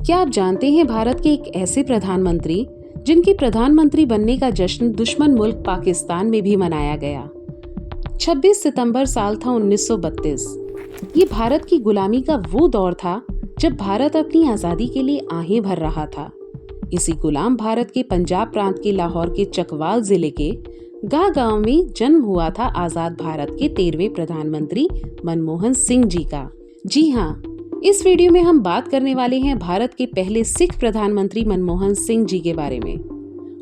क्या आप जानते हैं भारत के एक ऐसे प्रधानमंत्री जिनके प्रधानमंत्री बनने का जश्न दुश्मन मुल्क पाकिस्तान में भी मनाया गया। 26 सितंबर साल था 1932। ये भारत की गुलामी का वो दौर था जब भारत अपनी आजादी के लिए आहें भर रहा था। इसी गुलाम भारत के पंजाब प्रांत के लाहौर के चकवाल जिले के गाह गांव में जन्म हुआ था आजाद भारत के 13वें प्रधानमंत्री मनमोहन सिंह जी का। जी हाँ, इस वीडियो में हम बात करने वाले हैं भारत के पहले सिख प्रधानमंत्री मनमोहन सिंह जी के बारे में।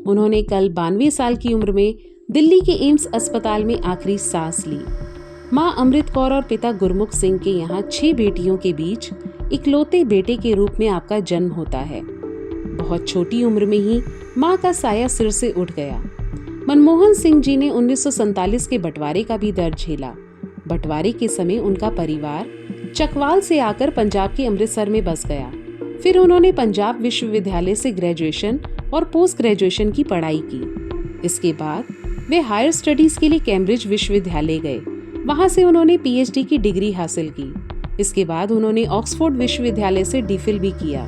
उन्होंने कल 92 साल की उम्र में दिल्ली के एम्स अस्पताल में आखिरी सांस ली। मां अमृत कौर और पिता गुरमुख सिंह के यहाँ 6 बेटियों के बीच इकलौते बेटे के रूप में आपका जन्म होता है। बहुत छोटी उम्र में ही मां का साया सिर से उठ गया। मनमोहन सिंह जी ने 1947 के बंटवारे का भी दर्द झेला। बंटवारे के समय उनका परिवार चकवाल से आकर पंजाब के अमृतसर में बस गया। फिर उन्होंने पंजाब विश्वविद्यालय से ग्रेजुएशन और पोस्ट ग्रेजुएशन की पढ़ाई की। इसके बाद वे हायर स्टडीज के लिए कैम्ब्रिज विश्वविद्यालय गए। वहां से उन्होंने पीएचडी की डिग्री हासिल की। इसके बाद उन्होंने ऑक्सफोर्ड विश्वविद्यालय से डीफिल भी किया।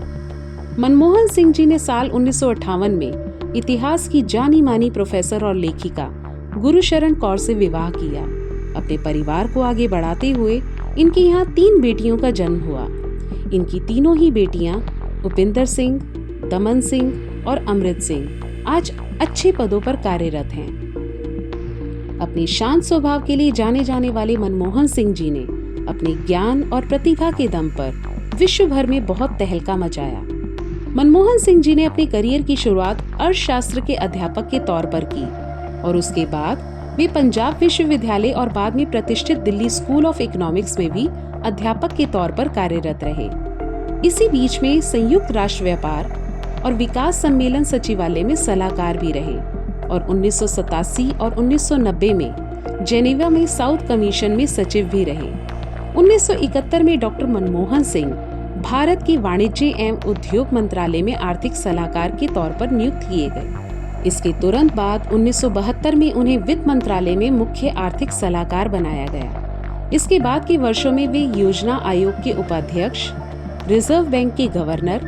मनमोहन सिंह जी ने साल 1958 में इतिहास की जानी मानी प्रोफेसर और लेखिका गुरुशरण कौर से विवाह किया। अपने परिवार को आगे बढ़ाते हुए इनके यहाँ 3 बेटियों का जन्म हुआ। इनकी तीनों ही बेटियां उपिंदर सिंह, दमन सिंह और अमृत सिंह आज अच्छे पदों पर कार्यरत हैं। अपने शांत स्वभाव के लिए जाने जाने वाले मनमोहन सिंह जी ने अपने ज्ञान और प्रतिभा के दम पर विश्व भर में बहुत तहलका मचाया। मनमोहन सिंह जी ने अपने करियर की शुरुआत अर्थशास्त्र के अध्यापक के तौर पर की और उसके बाद वे पंजाब विश्वविद्यालय और बाद में प्रतिष्ठित दिल्ली स्कूल ऑफ इकोनॉमिक्स में भी अध्यापक के तौर पर कार्यरत रहे। इसी बीच में संयुक्त राष्ट्र व्यापार और विकास सम्मेलन सचिवालय में सलाहकार भी रहे और 1987 और 1990 में जेनेवा में साउथ कमीशन में सचिव भी रहे। 1971 में डॉक्टर मनमोहन सिंह भारत के वाणिज्य एवं उद्योग मंत्रालय में आर्थिक सलाहकार के तौर पर नियुक्त किए गए। इसके तुरंत बाद 1972 में उन्हें वित्त मंत्रालय में मुख्य आर्थिक सलाहकार बनाया गया। इसके बाद के वर्षों में वे योजना आयोग के उपाध्यक्ष, रिजर्व बैंक के गवर्नर,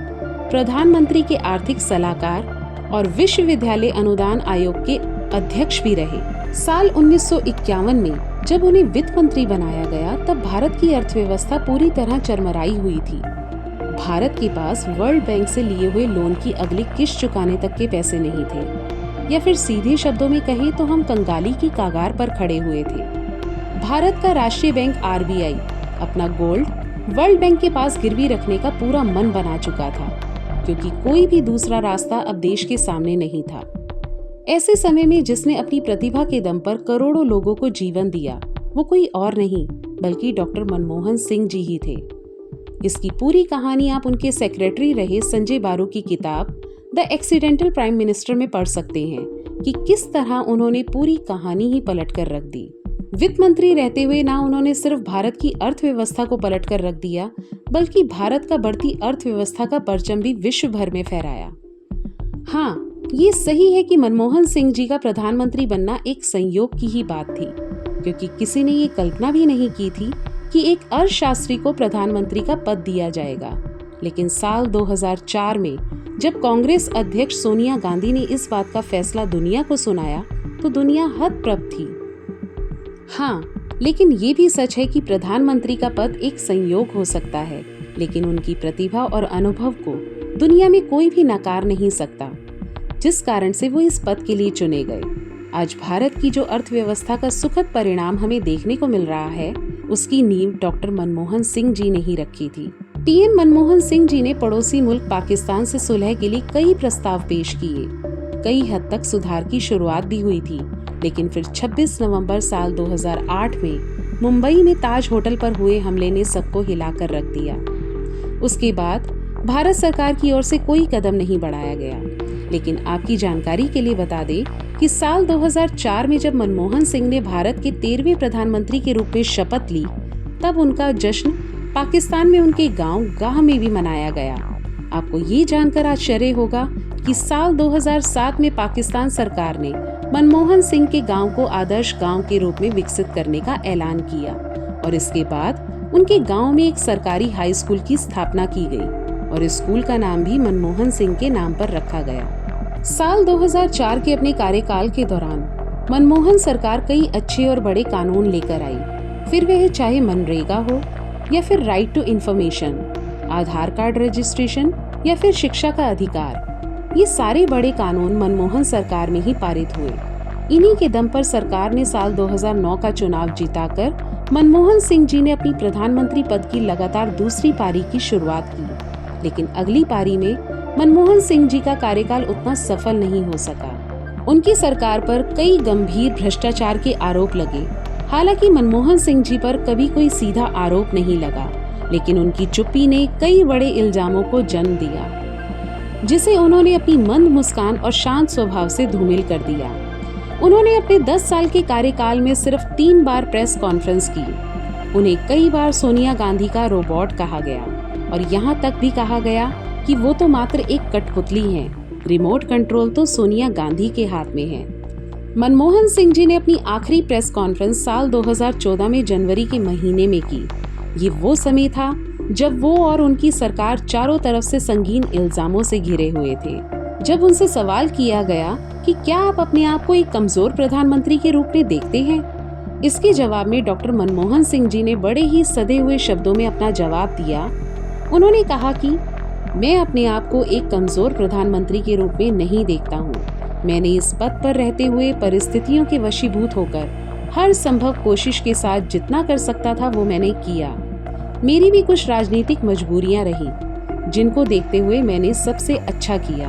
प्रधानमंत्री के आर्थिक सलाहकार और विश्वविद्यालय अनुदान आयोग के अध्यक्ष भी रहे। साल 1951 में जब उन्हें वित्त मंत्री बनाया गया तब भारत की अर्थव्यवस्था पूरी तरह चरमराई हुई थी। भारत के पास वर्ल्ड बैंक से लिए हुए लोन की अगली किश्त चुकाने तक के पैसे नहीं थे, या फिर सीधे शब्दों में कहें तो हम कंगाली की कगार पर खड़े हुए थे। भारत का राष्ट्रीय बैंक आरबीआई अपना गोल्ड वर्ल्ड बैंक के पास गिरवी रखने का पूरा मन बना चुका था, क्योंकि कोई भी दूसरा रास्ता अब देश के सामने नहीं था। ऐसे समय में जिसने अपनी प्रतिभा के दम पर करोड़ों लोगों को जीवन दिया वो कोई और नहीं बल्कि डॉक्टर मनमोहन सिंह जी ही थे। इसकी पूरी कहानी आप उनके सेक्रेटरी रहे संजय बारू की किताब द एक्सीडेंटल प्राइम मिनिस्टर में पढ़ सकते हैं कि किस तरह उन्होंने पूरी कहानी ही पलट कर रख दी। वित्त मंत्री रहते हुए ना उन्होंने सिर्फ भारत की अर्थव्यवस्था को पलट कर रख दिया, बल्कि भारत का बढ़ती अर्थव्यवस्था का परचम भी विश्व भर में फहराया। हाँ, ये सही है कि मनमोहन सिंह जी का प्रधानमंत्री बनना एक संयोग की ही बात थी, क्योंकि किसी ने ये कल्पना भी नहीं की थी कि एक अर्थशास्त्री को प्रधानमंत्री का पद दिया जाएगा। लेकिन साल 2004 में जब कांग्रेस अध्यक्ष सोनिया गांधी ने इस बात का फैसला दुनिया को सुनाया तो दुनिया हतप्रभ थी। हाँ, लेकिन ये भी सच है कि प्रधानमंत्री का पद एक संयोग हो सकता है, लेकिन उनकी प्रतिभा और अनुभव को दुनिया में कोई भी नकार नहीं सकता, जिस कारण से वो इस पद के लिए चुने गए। आज भारत की जो अर्थव्यवस्था का सुखद परिणाम हमें देखने को मिल रहा है, उसकी नींव डॉक्टर मनमोहन सिंह जी ने ही रखी थी। पीएम मनमोहन सिंह जी ने पड़ोसी मुल्क पाकिस्तान से सुलह के लिए कई प्रस्ताव पेश किए। कई हद तक सुधार की शुरुआत भी हुई थी, लेकिन फिर 26 नवंबर साल 2008 में मुंबई में ताज होटल पर हुए हमले ने सबको हिलाकर रख दिया। उसके बाद भारत सरकार की ओर से कोई कदम नहीं बढ़ाया गया। लेकिन आपकी जानकारी के लिए बता दें कि साल 2004 में जब मनमोहन सिंह ने भारत के 13वें प्रधानमंत्री के रूप में शपथ ली, तब उनका जश्न पाकिस्तान में उनके गांव गाह में भी मनाया गया। आपको ये जानकर आश्चर्य होगा कि साल 2007 में पाकिस्तान सरकार ने मनमोहन सिंह के गांव को आदर्श गांव के रूप में विकसित करने का ऐलान किया और इसके बाद उनके गांव में एक सरकारी हाई स्कूल की स्थापना की गई। और इस स्कूल का नाम भी मनमोहन सिंह के नाम पर रखा गया। साल 2004 के अपने कार्यकाल के दौरान मनमोहन सरकार कई अच्छे और बड़े कानून लेकर आई, फिर वह चाहे मनरेगा हो या फिर right to information, Aadhaar card registration या फिर शिक्षा का अधिकार। ये सारे बड़े कानून मनमोहन सरकार में ही पारित हुए। इन्हीं के दम पर सरकार ने साल 2009 का चुनाव जीताकर मनमोहन सिंह जी ने अपनी प्रधानमंत्री पद की लगातार दूसरी पारी की शुरुआत की। लेकिन अगली पारी में मनमोहन सिंह जी का कार्यकाल उतना सफल नहीं हो सका। उनकी सरकार पर कई गंभीर भ्रष्टाचार के आरोप लगे। हालांकि मनमोहन सिंह जी पर कभी कोई सीधा आरोप नहीं लगा, लेकिन उनकी चुप्पी ने कई बड़े इल्जामों को जन्म दिया, जिसे उन्होंने अपनी मंद मुस्कान और शांत स्वभाव से धूमिल कर दिया। उन्होंने अपने 10 साल के कार्यकाल में सिर्फ 3 बार प्रेस कॉन्फ्रेंस की। उन्हें कई बार सोनिया गांधी का रोबोट कहा गया और यहाँ तक भी कहा गया कि वो तो मात्र एक कठपुतली हैं। रिमोट कंट्रोल तो सोनिया गांधी के हाथ में है। मनमोहन सिंह जी ने अपनी आखिरी प्रेस कॉन्फ्रेंस साल 2014 में जनवरी के महीने में की। ये वो समय था जब वो और उनकी सरकार चारों तरफ से संगीन इल्जामों से घिरे हुए थे। जब उनसे सवाल किया गया कि क्या आप अपने आप को एक कमजोर प्रधानमंत्री के रूप में देखते हैं, इसके जवाब में डॉक्टर मनमोहन सिंह जी ने बड़े ही सधे हुए शब्दों में अपना जवाब दिया। उन्होंने कहा कि मैं अपने आप को एक कमजोर प्रधानमंत्री के रूप में नहीं देखता हूँ। मैंने इस पद पर रहते हुए परिस्थितियों के वशीभूत होकर हर संभव कोशिश के साथ जितना कर सकता था वो मैंने किया। मेरी भी कुछ राजनीतिक मजबूरियां रही, जिनको देखते हुए मैंने सबसे अच्छा किया।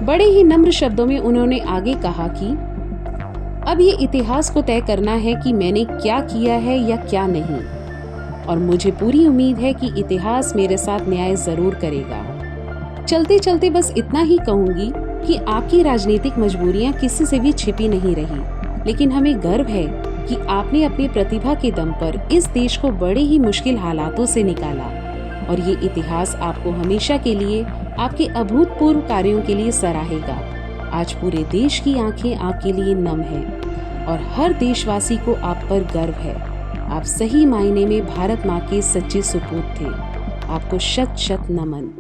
बड़े ही नम्र शब्दों में उन्होंने आगे कहा कि अब ये इतिहास को तय करना है कि मैंने क्या किया है या क्या नहीं, और मुझे पूरी उम्मीद है कि इतिहास मेरे साथ न्याय जरूर करेगा। चलते चलते बस इतना ही कहूंगी कि आपकी राजनीतिक मजबूरियां किसी से भी छिपी नहीं रही, लेकिन हमें गर्व है कि आपने अपनी प्रतिभा के दम पर इस देश को बड़े ही मुश्किल हालातों से निकाला, और ये इतिहास आपको हमेशा के लिए आपके अभूतपूर्व कार्यों के लिए सराहेगा। आज पूरे देश की आंखें आपके लिए नम हैं और हर देशवासी को आप पर गर्व है। आप सही मायने में भारत माँ के सच्चे सुपूत थे। आपको शत शत नमन।